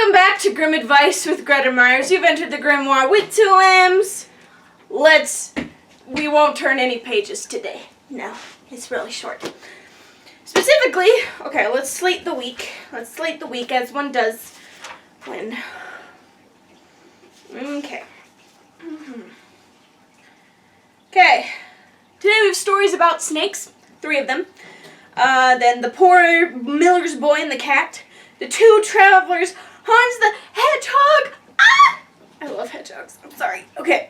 Welcome back to Grim Advice with Gretta Myers. You've entered the grimoire with 2 M's. We won't turn any pages today. No, it's really short. Specifically, okay, let's slate the week. Let's slate the week as one does when... Okay. Okay. Today we have stories about snakes. 3 of them. Then the poor miller's boy and the cat. The 2 travelers, Hans the hedgehog. Ah! I love hedgehogs. I'm sorry. Okay.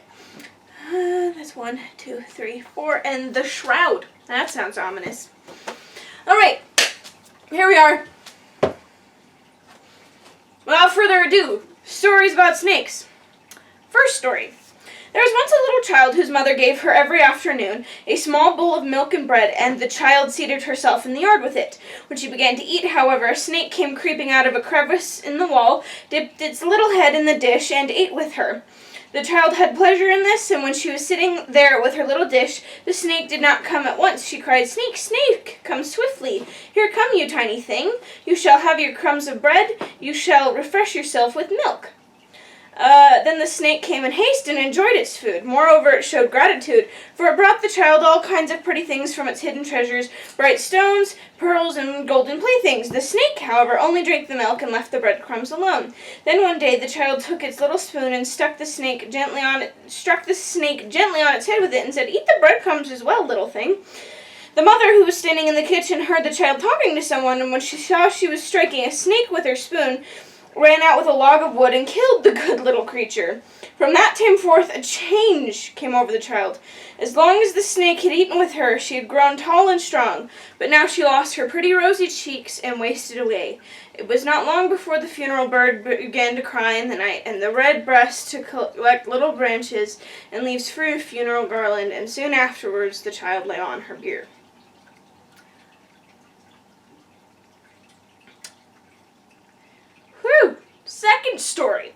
That's 1, 2, 3, 4. And the shroud. That sounds ominous. Alright. Here we are. Without further ado, stories about snakes. First story. There was once a little child whose mother gave her every afternoon a small bowl of milk and bread, and the child seated herself in the yard with it. When she began to eat, however, a snake came creeping out of a crevice in the wall, dipped its little head in the dish, and ate with her. The child had pleasure in this, and when she was sitting there with her little dish, the snake did not come at once. She cried, "Snake, snake, come swiftly. Here come, you tiny thing. You shall have your crumbs of bread. You shall refresh yourself with milk." Then the snake came in haste and enjoyed its food. Moreover, it showed gratitude, for it brought the child all kinds of pretty things from its hidden treasures, bright stones, pearls, and golden playthings. The snake, however, only drank the milk and left the breadcrumbs alone. Then one day the child took its little spoon and struck the snake gently on its head with it and said, "Eat the breadcrumbs as well, little thing." The mother, who was standing in the kitchen, heard the child talking to someone, and when she saw she was striking a snake with her spoon, ran out with a log of wood and killed the good little creature. From that time forth a change came over the child. As long as the snake had eaten with her, she had grown tall and strong, but now she lost her pretty rosy cheeks and wasted away. It was not long before the funeral bird began to cry in the night, and the red breast to collect little branches and leaves for a funeral garland, and soon afterwards the child lay on her bier. Second story.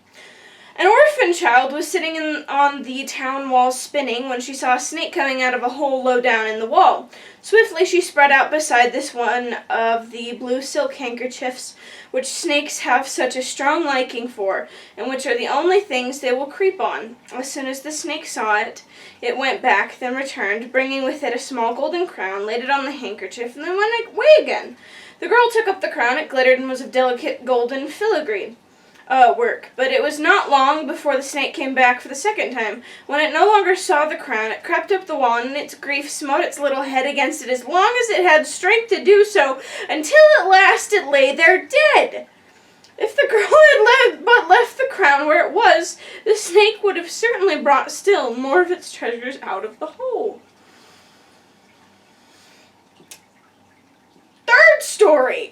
An orphan child was sitting on the town wall spinning when she saw a snake coming out of a hole low down in the wall. Swiftly she spread out beside this one of the blue silk handkerchiefs which snakes have such a strong liking for, and which are the only things they will creep on. As soon as the snake saw it, it went back, then returned, bringing with it a small golden crown, laid it on the handkerchief, and then went away again. The girl took up the crown. It glittered and was of delicate golden filigree work, but it was not long before the snake came back for the second time. When it no longer saw the crown, it crept up the wall, and in its grief smote its little head against it as long as it had strength to do so, until at last it lay there dead. If the girl had but left the crown where it was, the snake would have certainly brought still more of its treasures out of the hole. Third story.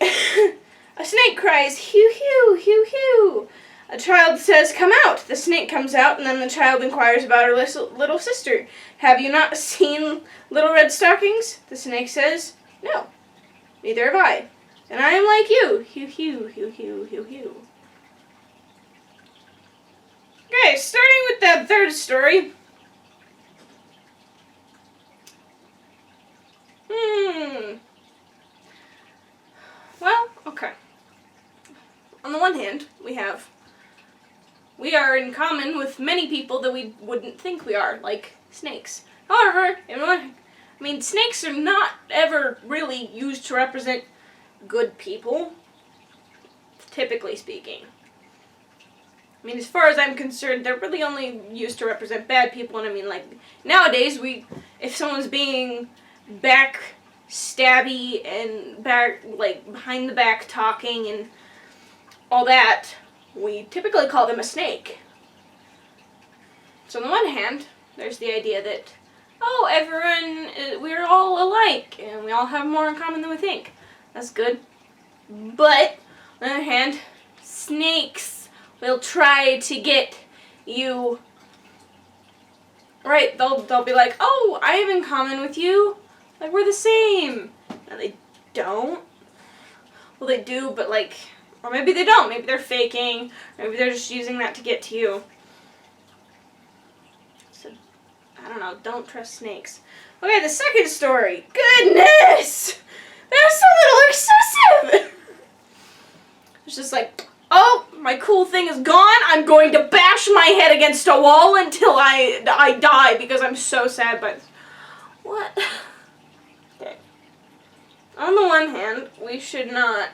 A snake cries, "Hew, hew, hew, hew." A child says, "Come out." The snake comes out, and then the child inquires about her little sister. "Have you not seen little red stockings?" The snake says, "No, neither have I. And I am like you." Hew, hew, hew, hew, hew, hew. Okay, starting with that third story. Well, okay. On the one hand, we are in common with many people that we wouldn't think we are, like snakes. However, snakes are not ever really used to represent good people, typically speaking. As far as I'm concerned, they're really only used to represent bad people, and nowadays, if someone's being backstabby and behind the back talking and all that, we typically call them a snake. So on the one hand, there's the idea that, we're all alike, and we all have more in common than we think. That's good. But, on the other hand, snakes will try to get you, right, they'll be like, "Oh, I have in common with you, we're the same." And they don't. Well, they do, but or maybe they don't. Maybe they're faking. Maybe they're just using that to get to you. So, I don't know. Don't trust snakes. Okay, the second story. Goodness! That was so little excessive! It's just My cool thing is gone. I'm going to bash my head against a wall until I die because I'm so sad. But what? Okay. On the one hand, we should not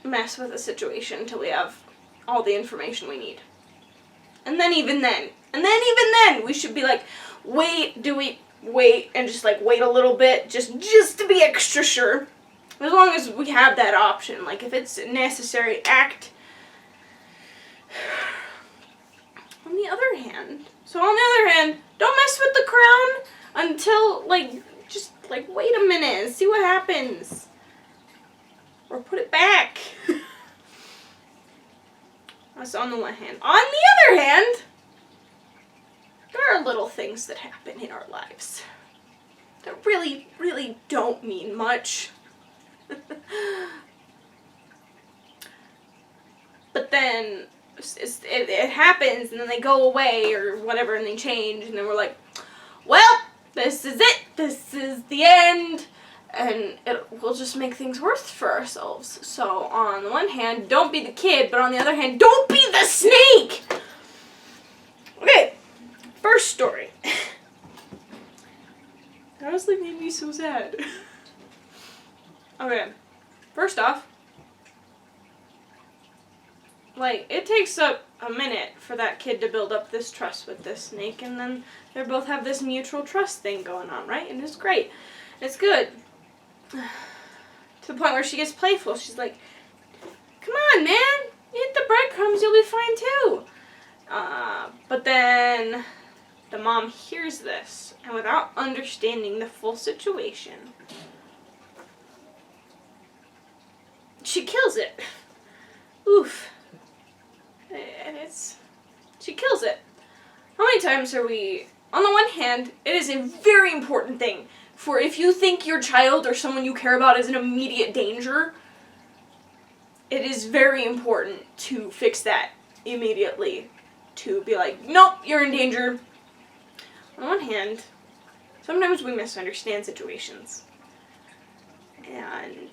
mess with a situation until we have all the information we need. And then even then, we should be like, wait, and just like wait a little bit, just to be extra sure. As long as we have that option, like if it's necessary, act. On the other hand, don't mess with the crown until just wait a minute and see what happens. Or put it back. That's on the one hand. On the other hand, there are little things that happen in our lives that really, really don't mean much. But then it happens, and then they go away or whatever, and they change, and then we're like, well, this is it. This is the end. And it will just make things worse for ourselves. So on the one hand, don't be the kid, but on the other hand, don't be the snake! Okay, first story. That honestly made me so sad. Okay, first off, it takes up a minute for that kid to build up this trust with this snake, and then they both have this mutual trust thing going on, right? And it's great. It's good. To the point where she gets playful. She's like, come on, man, eat the breadcrumbs, you'll be fine too. But then the mom hears this, and without understanding the full situation, she kills it. Oof. And she kills it. How many times are we, on the one hand, it is a very important thing for if you think your child or someone you care about is in immediate danger, it is very important to fix that immediately. To be like, nope, you're in danger. On the one hand, sometimes we misunderstand situations. And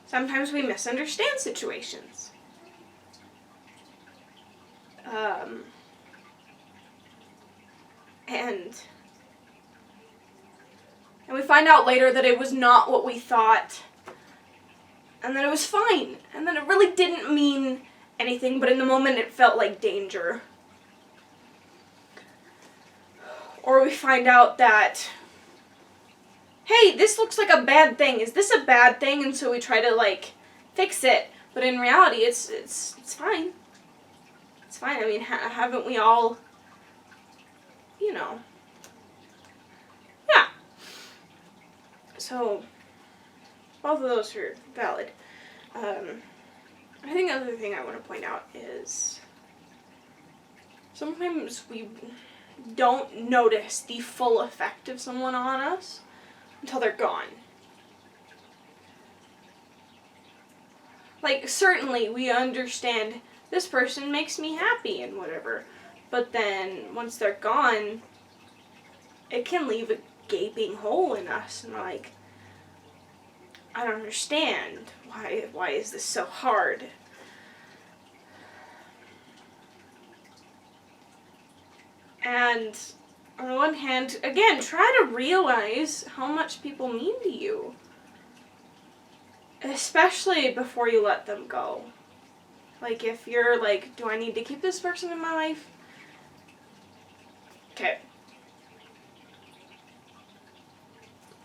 sometimes we misunderstand situations. And we find out later that it was not what we thought, and that it was fine, and that it really didn't mean anything, but in the moment it felt like danger. Or we find out that, hey, this looks like a bad thing. Is this a bad thing? And so we try to fix it, but in reality it's fine. It's fine. I mean, haven't we all, yeah. So, both of those are valid. I think the other thing I want to point out is sometimes we don't notice the full effect of someone on us until they're gone. Certainly we understand this person makes me happy and whatever, but then once they're gone, it can leave a gaping hole in us, and we're like, I don't understand. Why is this so hard? And on the one hand, again, try to realize how much people mean to you. Especially before you let them go. If you're do I need to keep this person in my life? Okay.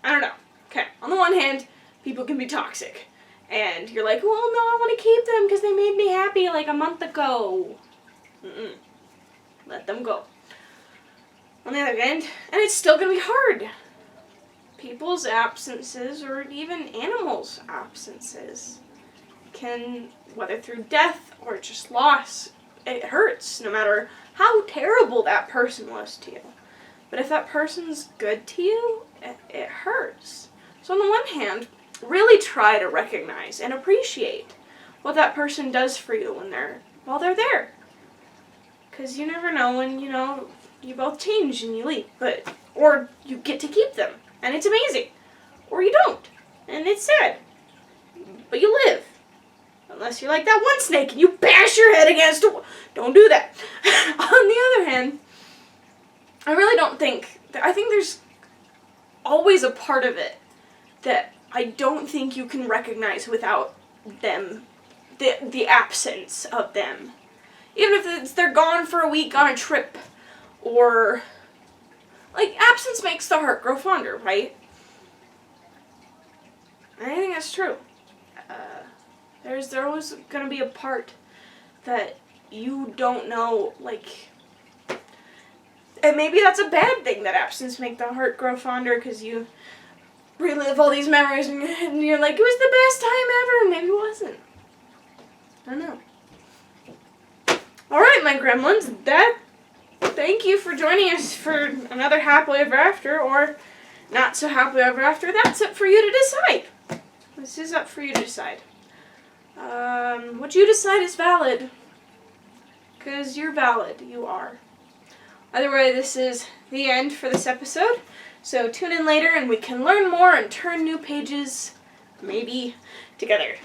I don't know. Okay. On the one hand, people can be toxic. And you're like, well, no, I want to keep them because they made me happy a month ago. Let them go. On the other hand, and it's still going to be hard. People's absences, or even animals' absences, can, whether through death or just loss, it hurts, no matter how terrible that person was to you. But if that person's good to you, it hurts. So on the one hand, really try to recognize and appreciate what that person does for you while they're there. Because you never know when, you both change and you leave, or you get to keep them, and it's amazing. Or you don't, and it's sad. But you live. unless you're like that one snake and you bash your head against a wall. Don't do that. On the other hand, I really don't think, I think there's always a part of it that I don't think you can recognize without them, the absence of them. Even if they're gone for a week on a trip, or, like, absence makes the heart grow fonder, right? And I think that's true. There's always going to be a part that you don't know, like, and maybe that's a bad thing, that absence make the heart grow fonder, because you relive all these memories and you're like, it was the best time ever, and maybe it wasn't. I don't know. Alright, my gremlins, thank you for joining us for another happily ever after, or not so happily ever after. That's up for you to decide. This is up for you to decide. What you decide is valid, because you're valid. You are. Either way, this is the end for this episode. So tune in later and we can learn more and turn new pages, maybe, together.